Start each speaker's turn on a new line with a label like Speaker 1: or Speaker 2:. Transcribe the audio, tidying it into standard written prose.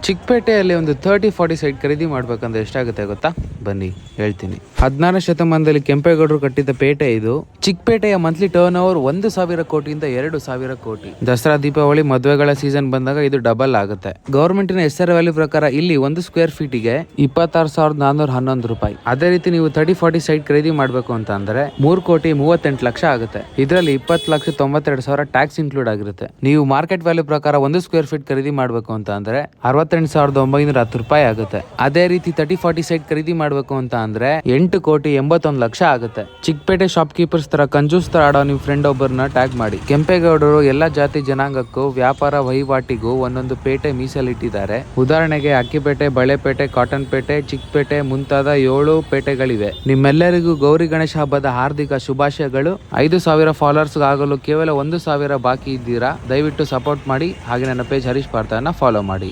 Speaker 1: ಚಿಕ್ಕಪೇಟೆಯಲ್ಲಿ ಒಂದು 30-40 ಸೈಟ್ ಖರೀದಿ ಮಾಡ್ಬೇಕಂದ್ರೆ ಎಷ್ಟಾಗುತ್ತೆ ಗೊತ್ತಾ? ಬನ್ನಿ ಹೇಳ್ತೀನಿ. 16ನೇ ಶತಮಾನದಲ್ಲಿ ಕೆಂಪೇಗೌಡರು ಕಟ್ಟಿದ ಪೇಟೆ ಇದು. ಚಿಕ್ಕಪೇಟೆಯ ಮಂತ್ಲಿ ಟರ್ನ್ ಓವರ್ 1,000 ಕೋಟಿಯಿಂದ 2,000 ಕೋಟಿ. ದಸರಾ, ದೀಪಾವಳಿ, ಮದುವೆಗಳ ಸೀಸನ್ ಬಂದಾಗ ಇದು ಡಬಲ್ ಆಗುತ್ತೆ. ಗವರ್ಮೆಂಟಿನ ಎಸ್ಆರ್ ವ್ಯಾಲ್ಯೂ ಪ್ರಕಾರ ಇಲ್ಲಿ 1 ಸ್ಕ್ವೇರ್ ಫೀಟಿಗೆ 26,411 ರೂಪಾಯಿ. ಅದೇ ರೀತಿ ನೀವು 30-40 ಸೈಟ್ ಖರೀದಿ ಮಾಡ್ಬೇಕು ಅಂತ ಅಂದ್ರೆ 3,38,00,000 ಆಗುತ್ತೆ. ಇದರಲ್ಲಿ 20,92,000 ಟ್ಯಾಕ್ಸ್ ಇನ್ಕ್ಲೂಡ್ ಆಗಿರುತ್ತೆ. ನೀವು ಮಾರ್ಕೆಟ್ ವ್ಯಾಲ್ಯೂ ಪ್ರಕಾರ 1 ಸ್ಕ್ವೇರ್ ಫೀಟ್ ಖರೀದಿ ಮಾಡ್ಬೇಕು ಅಂತ ಅಂದ್ರೆ 68,910 ರೂಪಾಯಿ ಆಗುತ್ತೆ. ಅದೇ ರೀತಿ 30-40 ಸೈಟ್ ಖರೀದಿ ಮಾಡ್ಬೇಕು ಅಂತ ಅಂದ್ರೆ 8,81,00,000 ಆಗುತ್ತೆ. ಚಿಕ್ಕಪೇಟೆ ಶಾಪ್ ಕೀಪರ್ಸ್ ತರ ಕಂಜೂಸ್ ತರ ಆಡೋ ನಿಮ್ ಫ್ರೆಂಡ್ ಒಬ್ಬರನ್ನ ಟ್ಯಾಗ್ ಮಾಡಿ. ಕೆಂಪೇಗೌಡರು ಎಲ್ಲಾ ಜಾತಿ ಜನಾಂಗಕ್ಕೂ ವ್ಯಾಪಾರ ವಹಿವಾಟಿಗೂ ಒಂದೊಂದು ಪೇಟೆ ಮೀಸಲಿಟ್ಟಿದ್ದಾರೆ. ಉದಾಹರಣೆಗೆ ಅಕ್ಕಿಪೇಟೆ, ಬಳೆಪೇಟೆ, ಕಾಟನ್ ಪೇಟೆ, ಚಿಕ್ಕಪೇಟೆ ಮುಂತಾದ 7 ಪೇಟೆಗಳಿವೆ. ನಿಮ್ಮೆಲ್ಲರಿಗೂ ಗೌರಿ ಗಣೇಶ ಹಬ್ಬದ ಹಾರ್ದಿಕ ಶುಭಾಶಯಗಳು. 5,000 ಫಾಲೋವರ್ಸ್ ಆಗಲು ಕೇವಲ 1,000 ಬಾಕಿ ಇದ್ದೀರಾ. ದಯವಿಟ್ಟು ಸಪೋರ್ಟ್ ಮಾಡಿ. ಹಾಗೆ ನನ್ನ ಪೇಜ್ ಹರೀಶ್ ಪಾರ್ಥನ ಫಾಲೋ ಮಾಡಿ.